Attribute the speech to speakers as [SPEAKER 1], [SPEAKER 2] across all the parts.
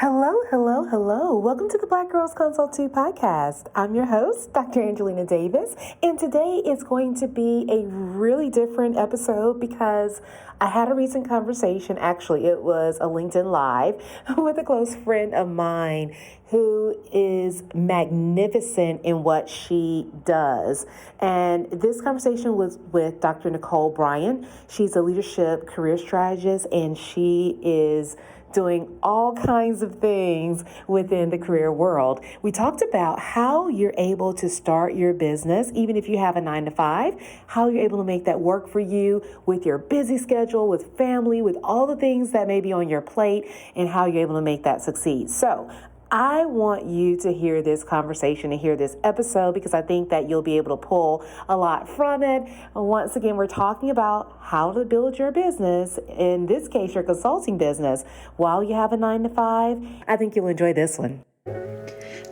[SPEAKER 1] Hello, hello, hello. Welcome to the Black Girls Consult 2 podcast. I'm your host, Dr. Angelina Davis, and today is going to be a really different episode because I had a recent conversation. Actually, it was a LinkedIn Live with a close friend of mine who is magnificent in what she does. And this conversation was with Dr. Nicole Bryan. She's a leadership career strategist, and she is doing all kinds of things within the career world. We talked about how you're able to start your business, even if you have a 9 to 5, how you're able to make that work for you with your busy schedule, with family, with all the things that may be on your plate, and how you're able to make that succeed. So I want you to hear this conversation and hear this episode because I think that you'll be able to pull a lot from it. Once again, we're talking about how to build your business, in this case, your consulting business, while you have a 9 to 5. I think you'll enjoy this one.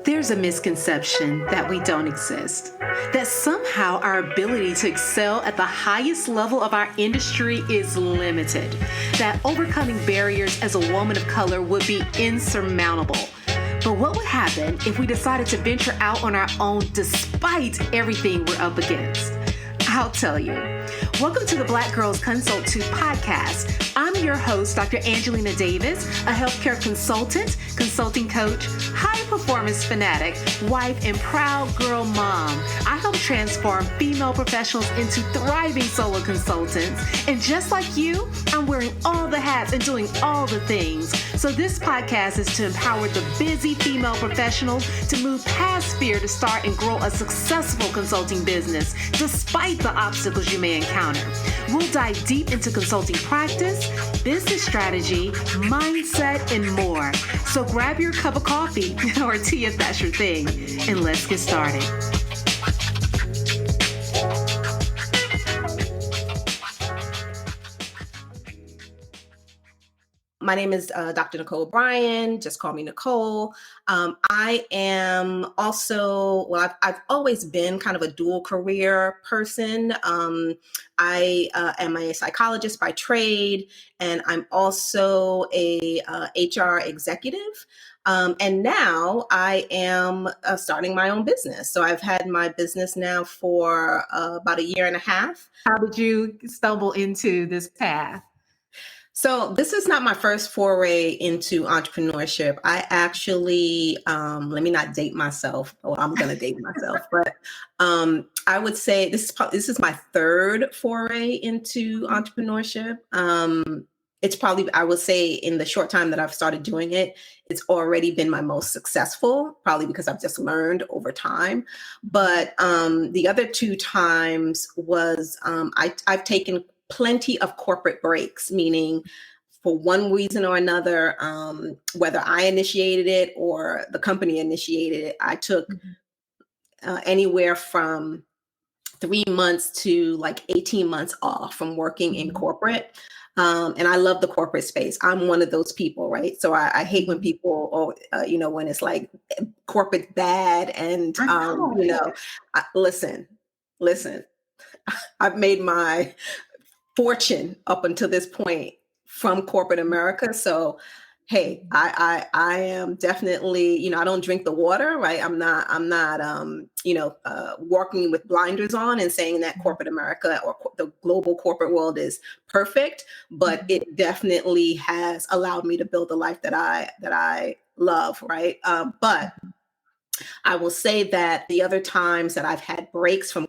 [SPEAKER 2] There's a misconception that we don't exist, that somehow our ability to excel at the highest level of our industry is limited, that overcoming barriers as a woman of color would be insurmountable. But what would happen if we decided to venture out on our own despite everything we're up against? I'll tell you. Welcome to the Black Girls Consult 2 podcast. I'm your host, Dr. Angelina Davis, a healthcare consultant, consulting coach, high performance fanatic, wife, and proud girl mom. I help transform female professionals into thriving solo consultants. And just like you, I'm wearing all the hats and doing all the things. So this podcast is to empower the busy female professionals to move past fear to start and grow a successful consulting business, despite the obstacles you may encounter. We'll dive deep into consulting practice, business strategy, mindset, and more. So grab your cup of coffee or tea if that's your thing, and let's get started.
[SPEAKER 3] My name is Dr. Nicole Bryan. Just call me Nicole. I am also, I've always been kind of a dual career person. I am a psychologist by trade, and I'm also a HR executive. And now I am starting my own business. So I've had my business now for about a year and a half.
[SPEAKER 2] How did you stumble into this path?
[SPEAKER 3] So this is not my first foray into entrepreneurship. I actually, let me not date myself. Well, I'm going to date myself, but I would say this is my third foray into entrepreneurship. It's probably, I would say, in the short time that I've started doing it, it's already been my most successful, probably because I've just learned over time. But the other two times was I've taken plenty of corporate breaks, meaning for one reason or another, whether I initiated it or the company initiated it, I took anywhere from 3 months to like 18 months off from working in corporate. And I love the corporate space. I'm one of those people, right? So I hate when people, when it's like corporate bad and, listen, I've made my fortune up until this point from corporate America. So, hey, I am definitely, I don't drink the water, right? I'm not, working with blinders on and saying that corporate America or the global corporate world is perfect, but it definitely has allowed me to build the life that I love, right? But I will say that the other times that I've had breaks from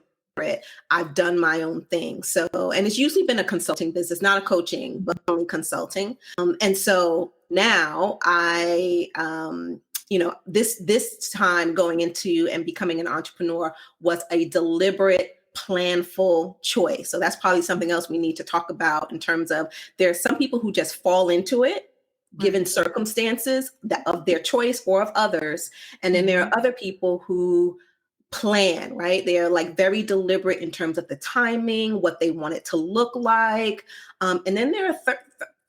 [SPEAKER 3] I've done my own thing. So, and it's usually been a consulting business, not a coaching, but only consulting. And so now I, this time going into and becoming an entrepreneur was a deliberate, planful choice. So that's probably something else we need to talk about in terms of there's some people who just fall into it given circumstances of their choice or of others. And then there are other people who plan, right? They're like very deliberate in terms of the timing, what they want it to look like. And then there are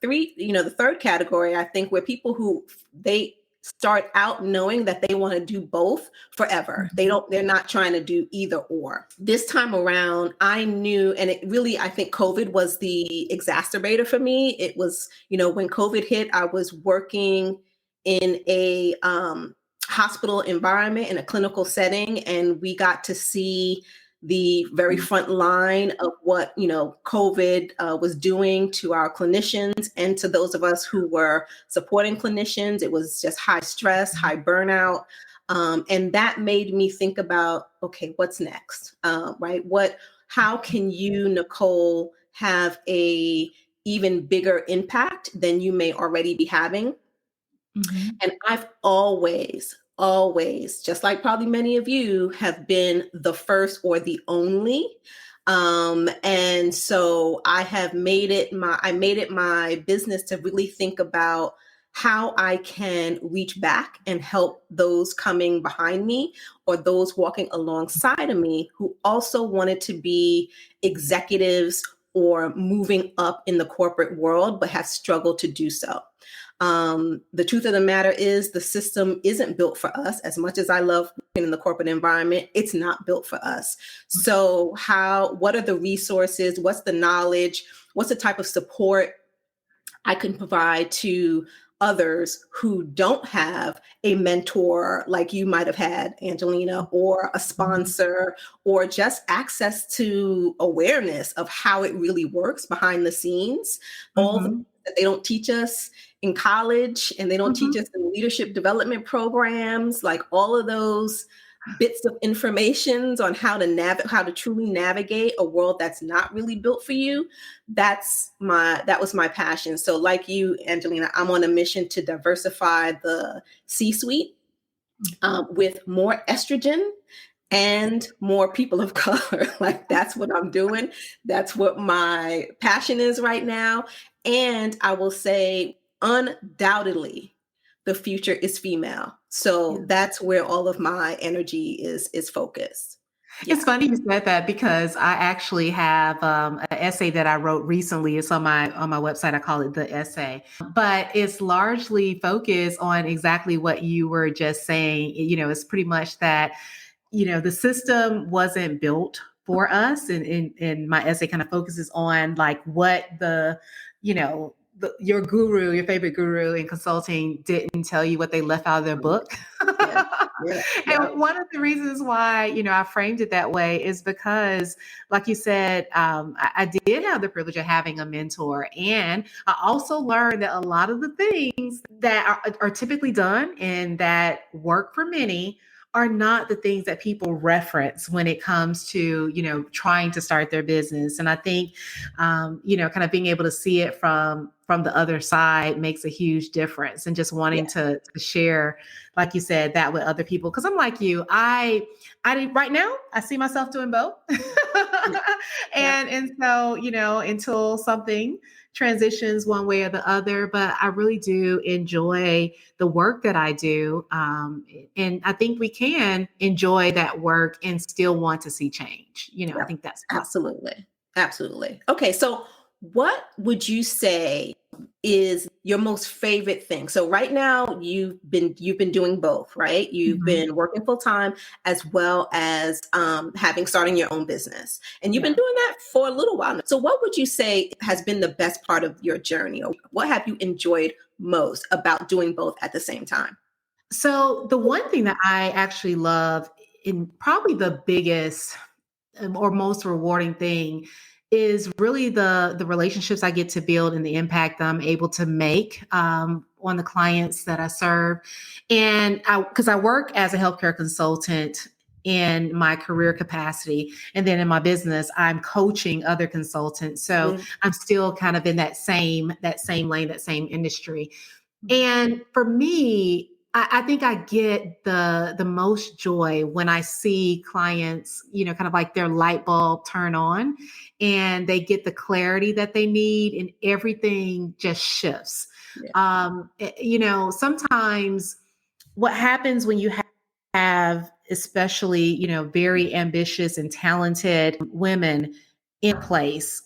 [SPEAKER 3] the third category, I think, where people who they start out knowing that they want to do both forever. They're not trying to do either or. This time around, I knew, and it really, I think COVID was the exacerbator for me. It was, when COVID hit, I was working in a hospital environment, in a clinical setting, and we got to see the very front line of what, COVID was doing to our clinicians and to those of us who were supporting clinicians. It was just high stress, high burnout. And that made me think about, okay, what's next, right? How can you, Nicole, have a even bigger impact than you may already be having?
[SPEAKER 1] Mm-hmm.
[SPEAKER 3] And I've always, just like probably many of you, have been the first or the only. And so I made it my business to really think about how I can reach back and help those coming behind me or those walking alongside of me who also wanted to be executives or moving up in the corporate world, but have struggled to do so. The truth of the matter is the system isn't built for us. As much as I love working in the corporate environment, it's not built for us. So what are the resources? What's the knowledge? What's the type of support I can provide to others who don't have a mentor like you might have had, Angelina, or a sponsor, or just access to awareness of how it really works behind the scenes, all that they don't teach us in college, and they don't teach us in leadership development programs, like all of those bits of information on how to truly navigate a world that's not really built for you. That was my passion. So like you, Angelina, I'm on a mission to diversify the C-suite with more estrogen and more people of color. Like that's what I'm doing. That's what my passion is right now. And I will say undoubtedly, the future is female. So that's where all of my energy is focused.
[SPEAKER 1] Yeah. It's funny you said that because I actually have an essay that I wrote recently. It's on my website. I call it The Essay, but it's largely focused on exactly what you were just saying. It's pretty much that, the system wasn't built for us. And my essay kind of focuses on like what your favorite guru in consulting didn't tell you, what they left out of their book. And one of the reasons why, I framed it that way is because, like you said, I did have the privilege of having a mentor. And I also learned that a lot of the things that are typically done and that work for many are not the things that people reference when it comes to, trying to start their business. And I think, kind of being able to see it from the other side makes a huge difference, and just wanting to share, like you said, that with other people. Cause I'm like you, I right now I see myself doing both. And so, until something transitions one way or the other, but I really do enjoy the work that I do. And I think we can enjoy that work and still want to see change. I think that's possible.
[SPEAKER 3] Absolutely. Okay. So what would you say is your most favorite thing? So right now you've been doing both, right? You've been working full time as well as starting your own business, and you've been doing that for a little while now. So what would you say has been the best part of your journey, or what have you enjoyed most about doing both at the same time?
[SPEAKER 1] So the one thing that I actually love, and probably the biggest or most rewarding thing, is really the relationships I get to build and the impact I'm able to make on the clients that I serve. And because I work as a healthcare consultant in my career capacity, and then in my business, I'm coaching other consultants. So I'm still kind of in that same lane, that same industry. And for me, I think I get the most joy when I see clients, kind of like their light bulb turn on, and they get the clarity that they need, and everything just shifts. Sometimes what happens when you have especially, very ambitious and talented women in place,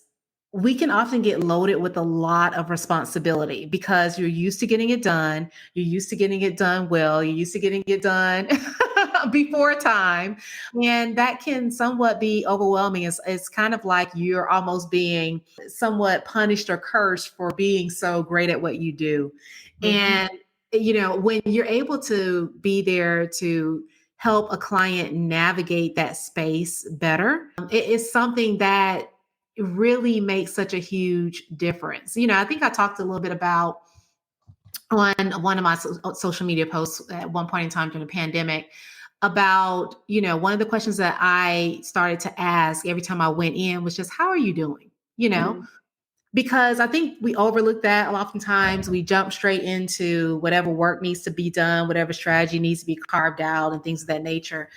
[SPEAKER 1] we can often get loaded with a lot of responsibility because you're used to getting it done. You're used to getting it done well. You're used to getting it done before time. And that can somewhat be overwhelming. It's kind of like you're almost being somewhat punished or cursed for being so great at what you do. And
[SPEAKER 2] when you're able to be there to help a client navigate that space better, it is something that really makes such a huge difference. I think I talked a little bit about on one of my social media posts at one point in time during the pandemic about, one of the questions that I started to ask every time I went in was just, how are you doing?
[SPEAKER 3] Mhm.
[SPEAKER 2] Because I think we overlook that. Oftentimes we jump straight into whatever work needs to be done, whatever strategy needs to be carved out and things of that nature.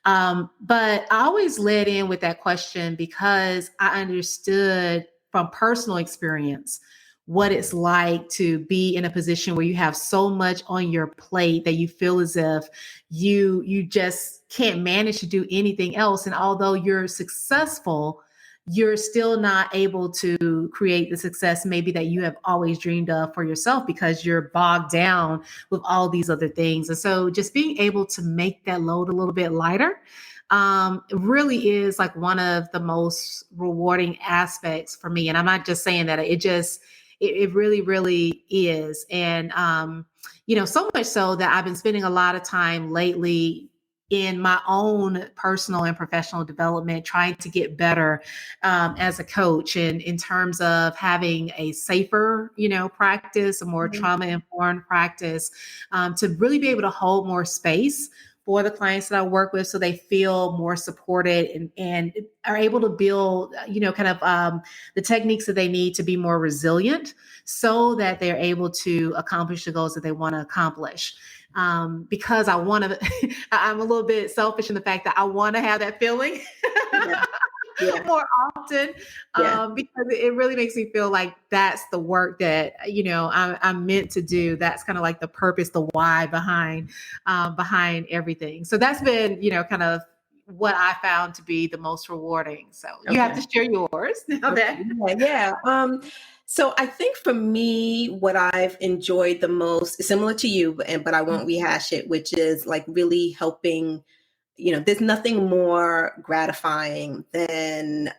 [SPEAKER 2] But I always led in with that question because I understood from personal experience what it's like to be in a position where you have so much on your plate that you feel as if you just can't manage to do anything else. And although you're successful, you're still not able to create the success maybe that you have always dreamed of for yourself because you're bogged down with all these other things. And so just being able to make that load a little bit lighter really is like one of the most rewarding aspects for me. And I'm not just saying that, it really, really is. And, so much so that I've been spending a lot of time lately in my own personal and professional development, trying to get better as a coach, and in terms of having a safer, practice, a more trauma-informed practice, to really be able to hold more space for the clients that I work with so they feel more supported and are able to build, the techniques that they need to be more resilient so that they're able to accomplish the goals that they want to accomplish. Because I want to, I'm a little bit selfish in the fact that I want to have that feeling more often, because it really makes me feel like that's the work that, I'm meant to do. That's kind of like the purpose, the why behind everything. So that's been, kind of what I found to be the most rewarding. So you have to share yours now that.
[SPEAKER 3] So I think for me, what I've enjoyed the most is similar to you, but I won't rehash it, which is like really helping. There's nothing more gratifying than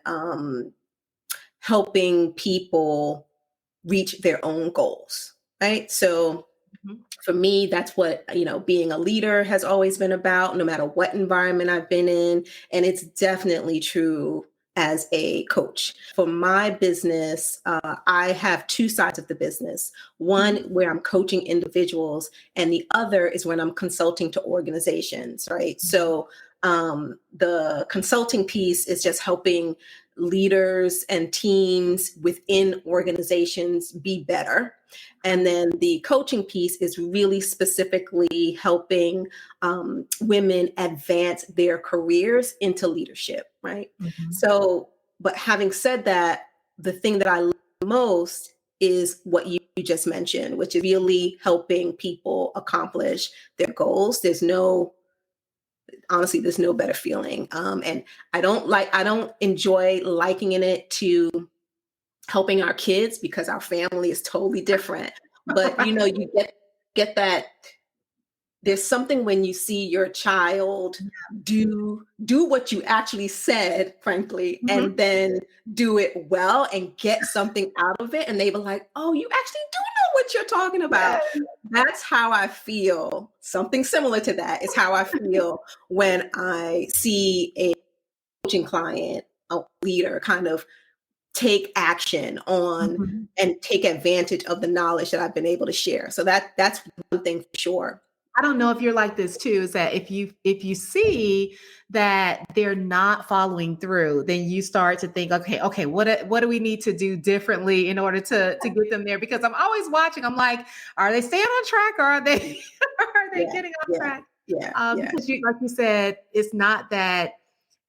[SPEAKER 3] helping people reach their own goals, right? So for me, that's what, being a leader has always been about, no matter what environment I've been in. And it's definitely true as a coach. For my business, I have two sides of the business. One where I'm coaching individuals, and the other is when I'm consulting to organizations, right? So the consulting piece is just helping leaders and teams within organizations be better. And then the coaching piece is really specifically helping women advance their careers into leadership, right? So, but having said that, the thing that I love most is what you just mentioned, which is really helping people accomplish their goals. Honestly, there's no better feeling. And I don't enjoy likening it to helping our kids because our family is totally different. But you get that. There's something when you see your child do what you actually said, frankly, and then do it well and get something out of it. And they were like, oh, you actually do know what you're talking about. That's how I feel. Something similar to that is how I feel when I see a coaching client, a leader kind of take action on and take advantage of the knowledge that I've been able to share. So that's one thing for sure.
[SPEAKER 2] I don't know if you're like this too, is that if you see that they're not following through, then you start to think, okay, what do we need to do differently in order to get them there? Because I'm always watching. I'm like, are they staying on track, or are they getting off track? Because like you said, it's not that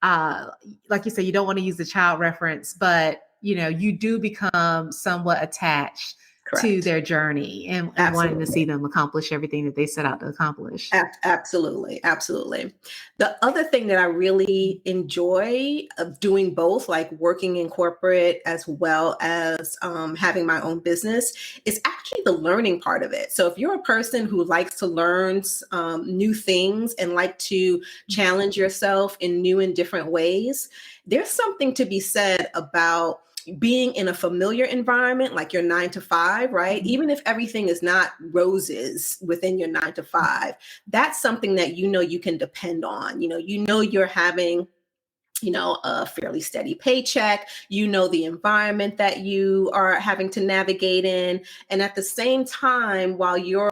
[SPEAKER 2] like you said, you don't want to use the child reference, but you do become somewhat attached to their journey and wanting to see them accomplish everything that they set out to accomplish.
[SPEAKER 3] Absolutely. Absolutely. The other thing that I really enjoy of doing both, like working in corporate as well as having my own business, is actually the learning part of it. So if you're a person who likes to learn new things and like to challenge yourself in new and different ways, there's something to be said about being in a familiar environment, like your 9 to 5, right?
[SPEAKER 1] Mm-hmm.
[SPEAKER 3] Even if everything is not roses within your 9 to 5, that's something that you can depend on. You're having a fairly steady paycheck, the environment that you are having to navigate in. And at the same time, while you're,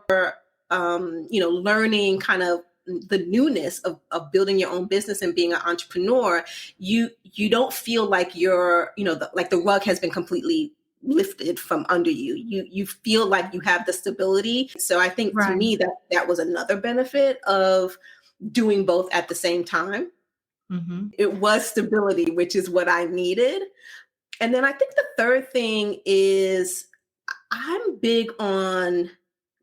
[SPEAKER 3] learning kind of the newness of building your own business and being an entrepreneur, you don't feel like you're, like the rug has been completely lifted from under you. You feel like you have the stability. So I think to
[SPEAKER 1] Right.
[SPEAKER 3] me that was another benefit of doing both at the same time.
[SPEAKER 1] Mm-hmm.
[SPEAKER 3] It was stability, which is what I needed. And then I think the third thing is I'm big on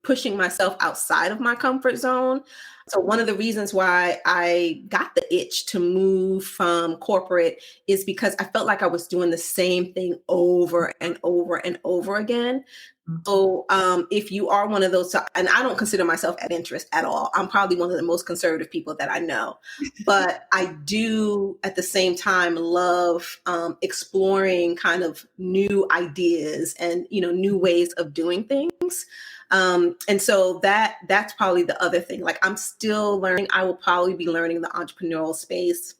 [SPEAKER 3] pushing myself outside of my comfort zone. So one of the reasons why I got the itch to move from corporate is because I felt like I was doing the same thing over and over and over again. So if you are one of those, and I don't consider myself at interest at all, I'm probably one of the most conservative people that I know, but I do at the same time love exploring kind of new ideas and, new ways of doing things. And so that's probably the other thing. Like I'm still learning. I will probably be learning the entrepreneurial space,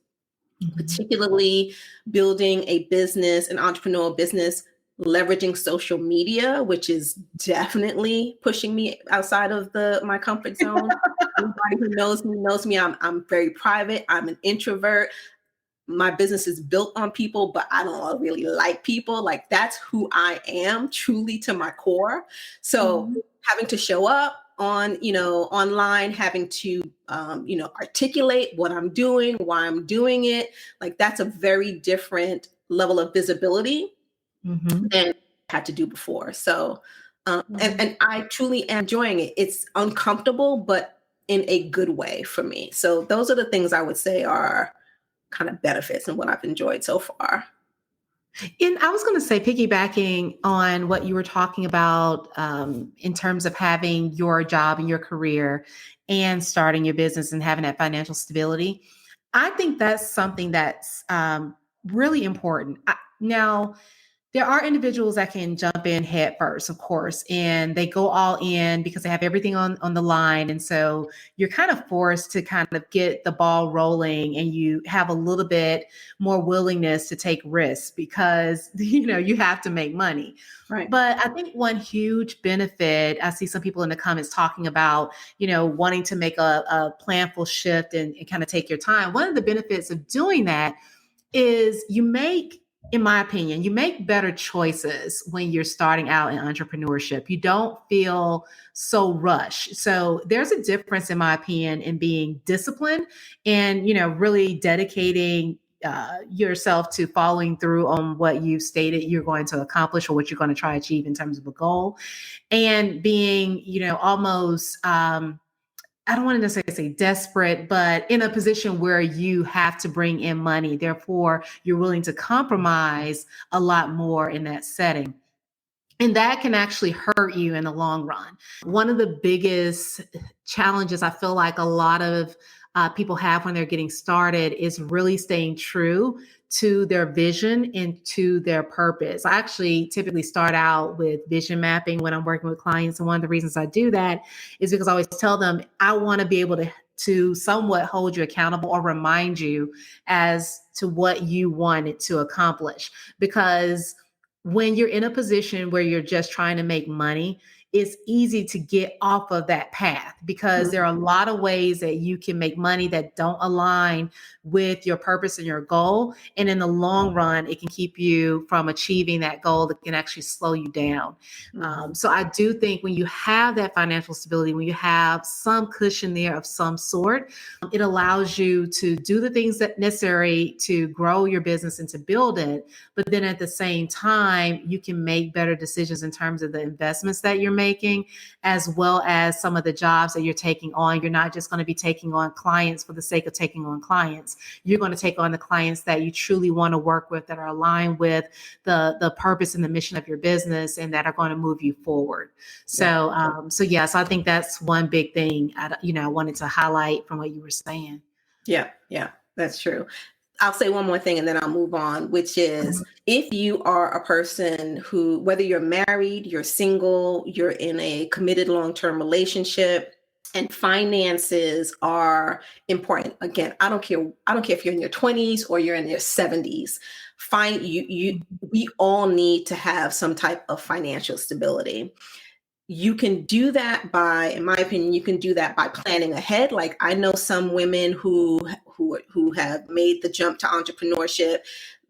[SPEAKER 3] particularly building a business, an entrepreneurial business, leveraging social media, which is definitely pushing me outside of my comfort zone. Anybody who knows me. I'm very private. I'm an introvert. My business is built on people, but I don't really like people. Like that's who I am truly to my core. So having to show up online, having to, articulate what I'm doing, why I'm doing it. Like that's a very different level of visibility than I had to do before. So, and I truly am enjoying it. It's uncomfortable, but in a good way for me. So those are the things I would say are kind of benefits and what I've enjoyed so far.
[SPEAKER 2] And I was going to say, piggybacking on what you were talking about in terms of having your job and your career and starting your business and having that financial stability, I think that's something that's really important. Now, there are individuals that can jump in head first, of course, and they go all in because they have everything on the line. And so you're kind of forced to kind of get the ball rolling and you have a little bit more willingness to take risks because, you have to make money.
[SPEAKER 3] Right.
[SPEAKER 2] But I think one huge benefit, I see some people in the comments talking about, wanting to make a planful shift and kind of take your time. One of the benefits of doing that is in my opinion, you make better choices when you're starting out in entrepreneurship. You don't feel so rushed. So there's a difference, in my opinion, in being disciplined and, really dedicating yourself to following through on what you've stated you're going to accomplish or what you're going to try to achieve in terms of a goal, and being, almost, I don't want to necessarily say desperate, but in a position where you have to bring in money. Therefore, you're willing to compromise a lot more in that setting. And that can actually hurt you in the long run. One of the biggest challenges I feel like a lot of people have when they're getting started is really staying true to their vision and to their purpose. I actually typically start out with vision mapping when I'm working with clients. And one of the reasons I do that is because I always tell them I want to be able to somewhat hold you accountable or remind you as to what you wanted to accomplish. Because when you're in a position where you're just trying to make money, it's easy to get off of that path because there are a lot of ways that you can make money that don't align with your purpose and your goal. And in the long run, it can keep you from achieving that goal that can actually slow you down. So I do think when you have that financial stability, when you have some cushion there of some sort, it allows you to do the things that necessary to grow your business and to build it. But then at the same time, you can make better decisions in terms of the investments that you're making, as well as some of the jobs that you're taking on. You're not just going to be taking on clients for the sake of taking on clients. You're going to take on the clients that you truly want to work with, that are aligned with the purpose and the mission of your business, and that are going to move you forward. So, so I think that's one big thing I wanted to highlight from what you were saying.
[SPEAKER 3] Yeah, that's true. I'll say one more thing and then I'll move on, which is if you are a person who, whether you're married, you're single, you're in a committed long-term relationship, and finances are important. Again, I don't care if you're in your 20s or you're in your 70s. We all need to have some type of financial stability. You can do that by, in my opinion, you can do that by planning ahead. Like I know some women who have made the jump to entrepreneurship.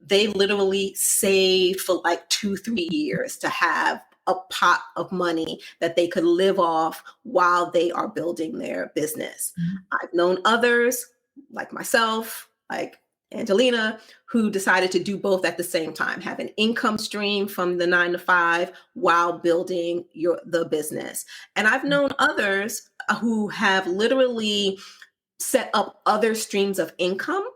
[SPEAKER 3] They literally saved for like 2-3 years to have a pot of money that they could live off while they are building their business. I've known others like myself, like Angelina, who decided to do both at the same time, have an income stream from the 9 to 5 while building the business. And I've known others who have literally set up other streams of income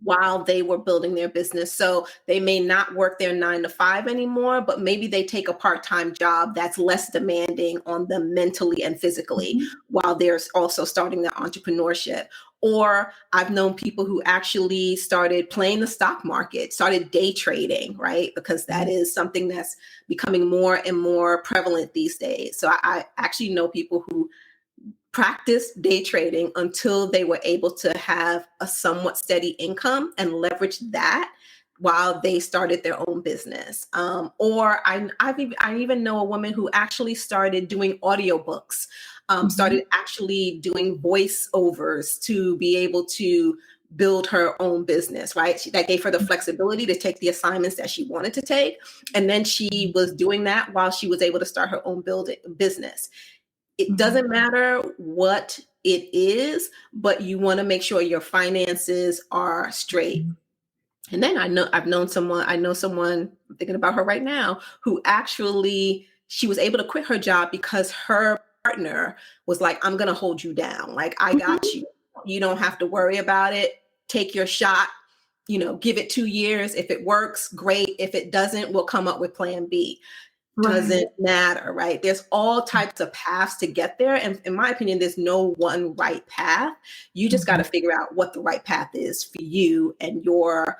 [SPEAKER 3] while they were building their business. So they may not work their 9 to 5 anymore, but maybe they take a part-time job that's less demanding on them mentally and physically while they're also starting their entrepreneurship. Or I've known people who actually started playing the stock market, started day trading, right? Because that is something that's becoming more and more prevalent these days. So I actually know people who practiced day trading until they were able to have a somewhat steady income and leverage that while they started their own business. Or I even know a woman who actually started doing audiobooks, started actually doing voiceovers to be able to build her own business, right? That gave her the flexibility to take the assignments that she wanted to take. And then she was doing that while she was able to start her own business. It doesn't matter what it is, but you want to make sure your finances are straight. And then I know someone, I'm thinking about her right now, who actually, she was able to quit her job because her partner was like, I'm going to hold you down. Like, I got you. You don't have to worry about it. Take your shot, give it 2 years. If it works, great. If it doesn't, we'll come up with plan B. Doesn't matter, right? There's all types of paths to get there. And in my opinion, there's no one right path. You just got to figure out what the right path is for you and your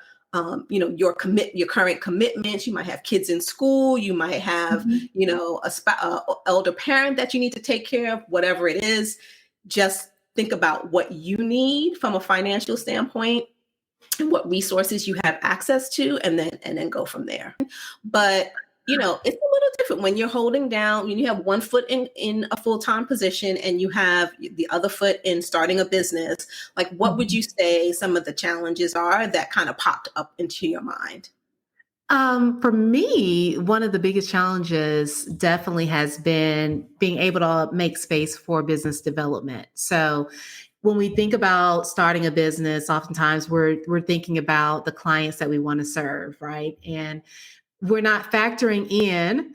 [SPEAKER 3] current commitments. You might have kids in school. You might have, a elder parent that you need to take care of, whatever it is. Just think about what you need from a financial standpoint and what resources you have access to, and then go from there. But it's a little different when you're holding down, when you have one foot in a full-time position and you have the other foot in starting a business. Like, what would you say some of the challenges are that kind of popped up into your mind?
[SPEAKER 2] For me, one of the biggest challenges definitely has been being able to make space for business development. So when we think about starting a business, oftentimes we're thinking about the clients that we want to serve, right? And we're not factoring in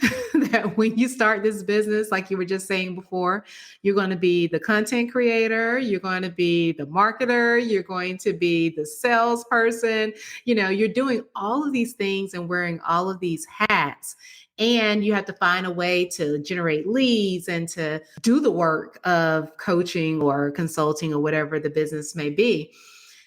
[SPEAKER 2] that when you start this business, like you were just saying before, you're going to be the content creator, you're going to be the marketer, you're going to be the salesperson. You're doing all of these things and wearing all of these hats. And you have to find a way to generate leads and to do the work of coaching or consulting or whatever the business may be.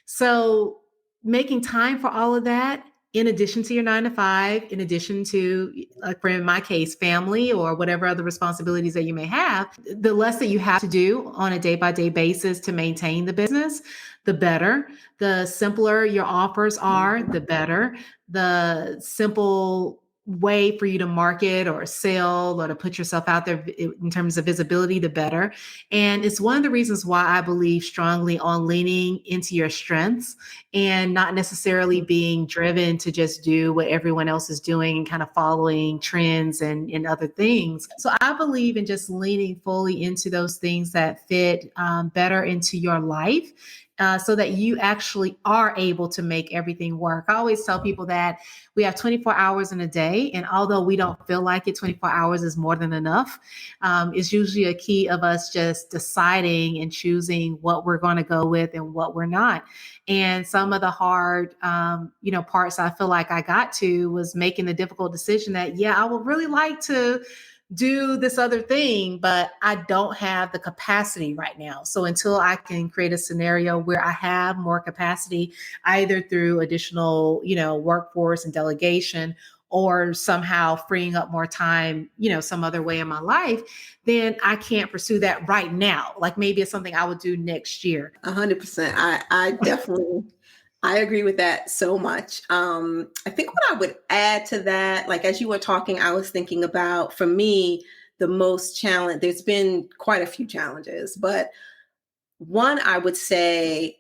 [SPEAKER 2] So making time for all of that, in addition to your 9 to 5, in addition to, like in my case, family or whatever other responsibilities that you may have, the less that you have to do on a day-by-day basis to maintain the business, the better. The simpler your offers are, the better. The simple way for you to market or sell or to put yourself out there in terms of visibility, the better. And it's one of the reasons why I believe strongly on leaning into your strengths and not necessarily being driven to just do what everyone else is doing and kind of following trends and other things. So I believe in just leaning fully into those things that fit better into your life. So that you actually are able to make everything work. I always tell people that we have 24 hours in a day, and although we don't feel like it, 24 hours is more than enough. It's usually a key of us just deciding and choosing what we're going to go with and what we're not. And some of the hard, parts I feel like I got to was making the difficult decision that, I would really like to do this other thing, but I don't have the capacity right now. So until I can create a scenario where I have more capacity, either through additional, workforce and delegation, or somehow freeing up more time, some other way in my life, then I can't pursue that right now. Like maybe it's something I would do next year.
[SPEAKER 3] 100%. I definitely, I agree with that so much. I think what I would add to that, like as you were talking, I was thinking about, for me, the most challenge, there's been quite a few challenges, but one, I would say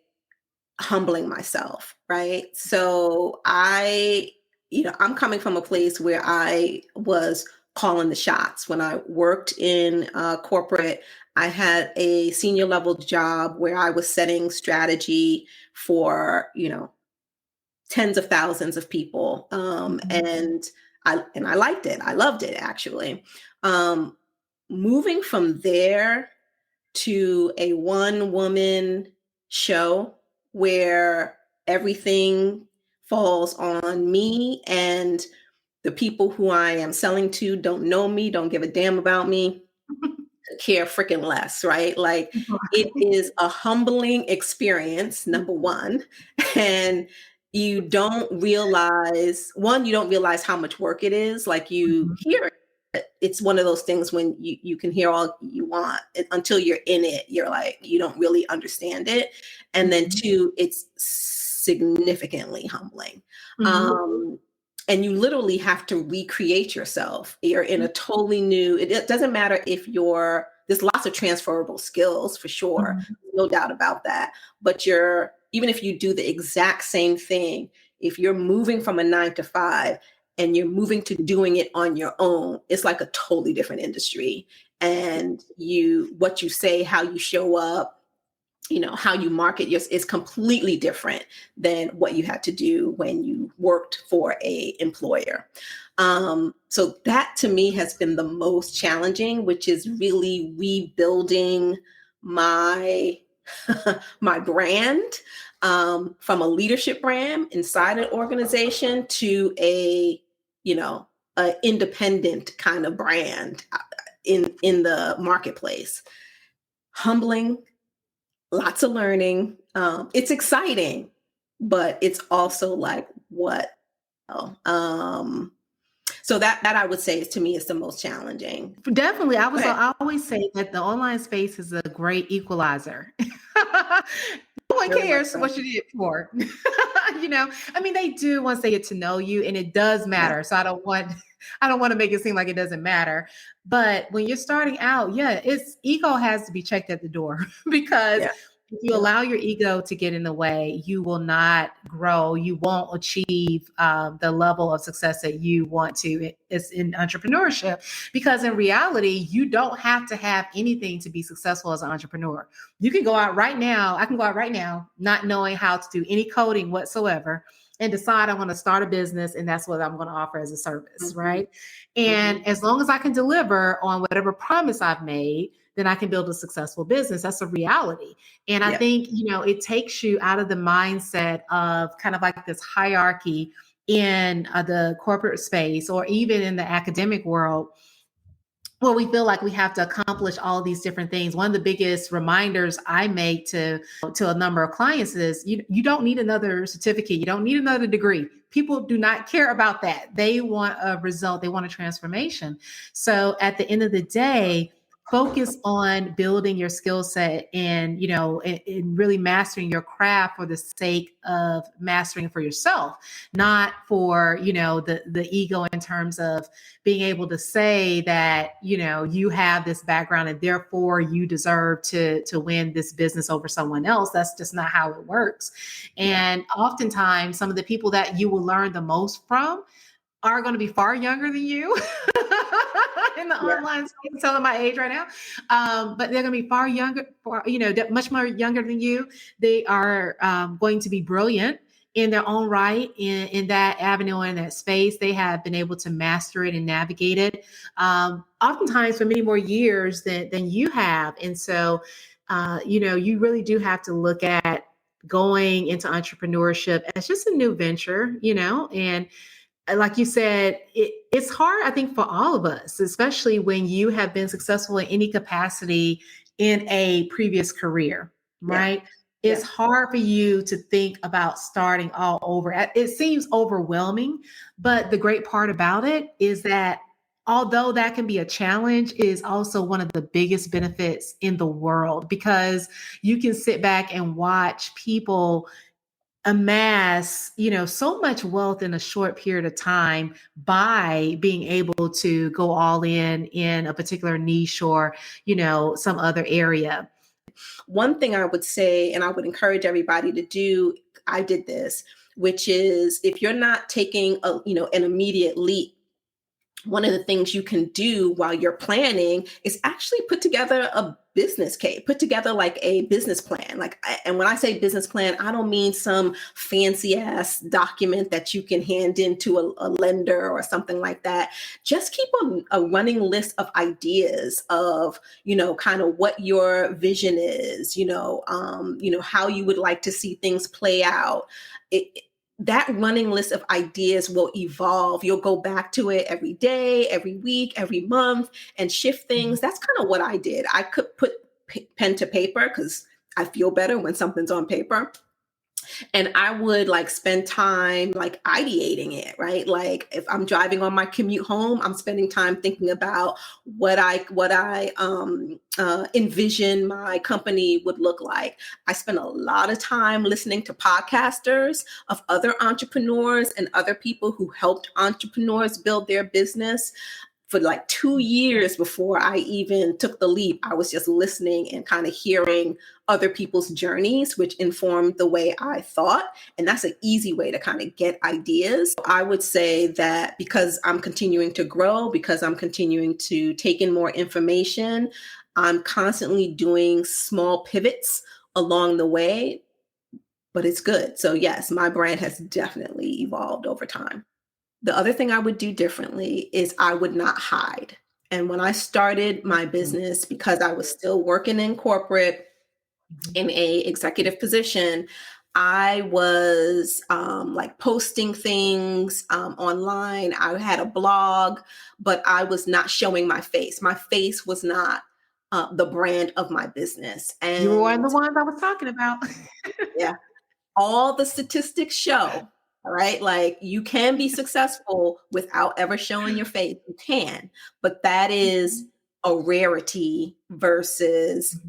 [SPEAKER 3] humbling myself, right? So I'm coming from a place where I was calling the shots. When I worked in corporate, I had a senior level job where I was setting strategy for, tens of thousands of people. And I liked it. I loved it, actually. Um, Moving from there to a one woman show where everything falls on me, and the people who I am selling to don't know me, don't give a damn about me, care freaking less, right? Like, it is a humbling experience, number one. And you don't realize how much work it is. Like, you hear it. It's one of those things when you can hear all you want until you're in it. You're like, you don't really understand it. And then two, it's significantly humbling. And you literally have to recreate yourself. You're in a totally new, it doesn't matter if there's lots of transferable skills for sure, no doubt about that. But even if you do the exact same thing, if you're moving from a 9 to 5 and you're moving to doing it on your own, it's like a totally different industry. And what you say, how you show up, how you market is completely different than what you had to do when you worked for a employer. So that to me has been the most challenging, which is really rebuilding my my brand, from a leadership brand inside an organization to a independent kind of brand in the marketplace. Humbling. Lots of learning. It's exciting, but it's also like, what? So that I would say to me is the most challenging.
[SPEAKER 2] Definitely. I always say that the online space is a great equalizer. No one cares what you did for. They do once they get to know you, and it does matter. Yeah. So I don't want to make it seem like it doesn't matter. But when you're starting out, ego has to be checked at the door because if you allow your ego to get in the way, you will not grow. You won't achieve the level of success that you want to in entrepreneurship. Because in reality, you don't have to have anything to be successful as an entrepreneur. You can go out right now. I can go out right now, not knowing how to do any coding whatsoever, and decide I want to start a business, and that's what I'm going to offer as a service, right? And as long as I can deliver on whatever promise I've made, then I can build a successful business. That's a reality. And I think, it takes you out of the mindset of kind of like this hierarchy in the corporate space or even in the academic world. Well, we feel like we have to accomplish all these different things. One of the biggest reminders I make to a number of clients is you don't need another certificate. You don't need another degree. People do not care about that. They want a result. They want a transformation. So at the end of the day, focus on building your skill set and, and really mastering your craft for the sake of mastering for yourself, not for, the ego in terms of being able to say that, you have this background and therefore you deserve to win this business over someone else. That's just not how it works. And oftentimes some of the people that you will learn the most from are going to be far younger than you in the online space. I'm telling my age right now. But they're going to be far younger, much more younger than you. They are going to be brilliant in their own right in that avenue, in that space. They have been able to master it and navigate it, oftentimes for many more years than you have. And so, you really do have to look at going into entrepreneurship as just a new venture, and like you said, it's hard, I think, for all of us, especially when you have been successful in any capacity in a previous career, right?
[SPEAKER 3] Yeah.
[SPEAKER 2] It's hard for you to think about starting all over. It seems overwhelming, but the great part about it is that although that can be a challenge, it is also one of the biggest benefits in the world, because you can sit back and watch people amass, so much wealth in a short period of time by being able to go all in a particular niche or, some other area.
[SPEAKER 3] One thing I would say, and I would encourage everybody to do, I did this, which is if you're not taking an immediate leap, one of the things you can do while you're planning is actually put together a business case, put together like a business plan. And when I say business plan, I don't mean some fancy ass document that you can hand into a lender or something like that. Just keep a running list of ideas of, kind of what your vision is, how you would like to see things play out. That running list of ideas will evolve. You'll go back to it every day, every week, every month, and shift things. That's kind of what I did. I could put pen to paper because I feel better when something's on paper. And I would spend time ideating it, right? Like if I'm driving on my commute home, I'm spending time thinking about what I envision my company would look like. I spend a lot of time listening to podcasters of other entrepreneurs and other people who helped entrepreneurs build their business. For 2 years before I even took the leap, I was just listening and kind of hearing other people's journeys, which informed the way I thought. And that's an easy way to kind of get ideas. I would say that because I'm continuing to grow, because I'm continuing to take in more information, I'm constantly doing small pivots along the way, but it's good. So yes, my brand has definitely evolved over time. The other thing I would do differently is I would not hide. And when I started my business, because I was still working in corporate in a executive position, I was posting things online. I had a blog, but I was not showing my face. My face was not the brand of my business. And
[SPEAKER 2] You were one of the ones I was talking about.
[SPEAKER 3] yeah, all the statistics show. All right. Like you can be successful without ever showing your face. You can, but that is a rarity versus,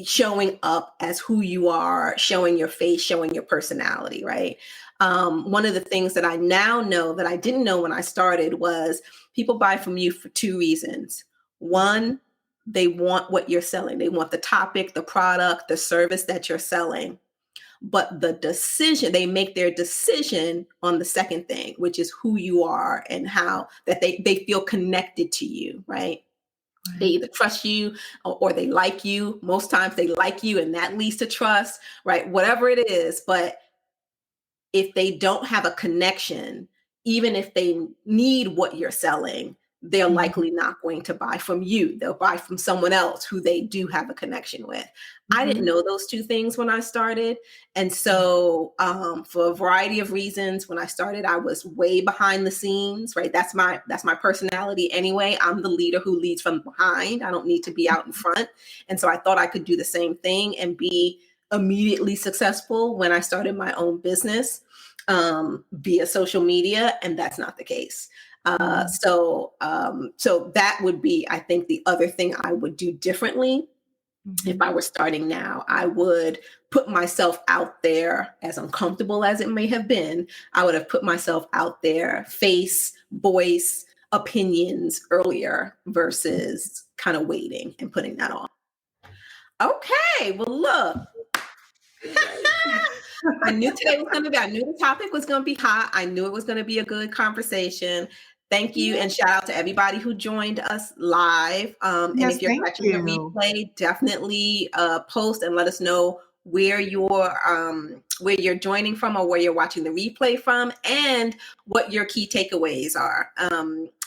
[SPEAKER 3] showing up as who you are, showing your face, showing your personality. Right. One of the things that I now know that I didn't know when I started was people buy from you for 2 reasons. One, they want what you're selling. They want the topic, the product, the service that you're selling. But they make their decision on the second thing, which is who you are and how that they feel connected to you, right? They either trust you or they like you. Most times they like you and that leads to trust, right? Whatever it is. But if they don't have a connection, even if they need what you're selling, they're likely not going to buy from you. They'll buy from someone else who they do have a connection with. I didn't know those 2 things when I started. And so for a variety of reasons, when I started, I was way behind the scenes, right? That's my personality anyway. I'm the leader who leads from behind. I don't need to be out in front. And so I thought I could do the same thing and be immediately successful when I started my own business via social media. And that's not the case. So that would be, I think, the other thing I would do differently. If I were starting now, I would put myself out there, as uncomfortable as it may have been. I would have put myself out there, face, voice, opinions earlier versus kind of waiting and putting that on. Okay, well, look. I knew today was going to be, I knew the topic was going to be hot. I knew it was going to be a good conversation. Thank you. And shout out to everybody who joined us live. And if you're catching the replay, definitely post and let us know where you're joining from or where you're watching the replay from and what your key takeaways are.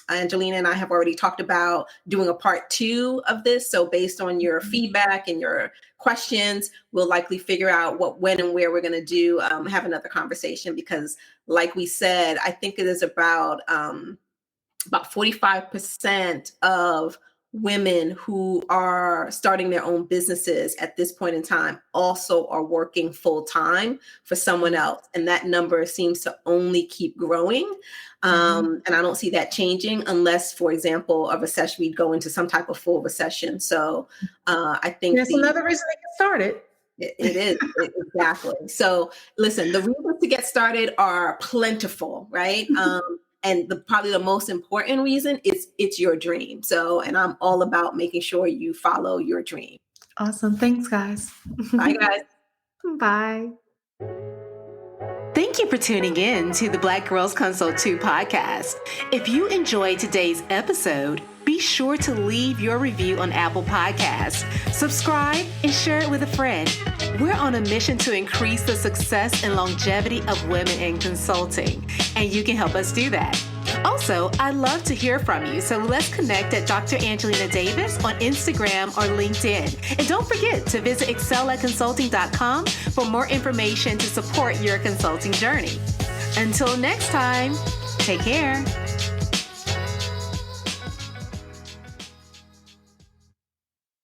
[SPEAKER 3] Angelina and I have already talked about doing a part 2 of this. So based on your feedback and your questions, we'll likely figure out what, when, and where we're going to do, have another conversation, because like we said, I think it is about 45% of women who are starting their own businesses at this point in time also are working full time for someone else. And that number seems to only keep growing. And I don't see that changing unless, for example, a recession, we'd go into some type of full recession. So I think
[SPEAKER 1] that's another reason to get started.
[SPEAKER 3] It is, exactly. So listen, the reasons to get started are plentiful, right? And probably the most important reason is it's your dream. So, and I'm all about making sure you follow your dream.
[SPEAKER 1] Awesome. Thanks, guys.
[SPEAKER 3] Bye, guys.
[SPEAKER 1] Bye.
[SPEAKER 2] Thank you for tuning in to the Black Girls Consult 2 podcast. If you enjoyed today's episode, be sure to leave your review on Apple Podcasts, subscribe, and share it with a friend. We're on a mission to increase the success and longevity of women in consulting, and you can help us do that. Also, I'd love to hear from you, so let's connect at Dr. Angelina Davis on Instagram or LinkedIn. And don't forget to visit excelatconsulting.com for more information to support your consulting journey. Until next time, take care.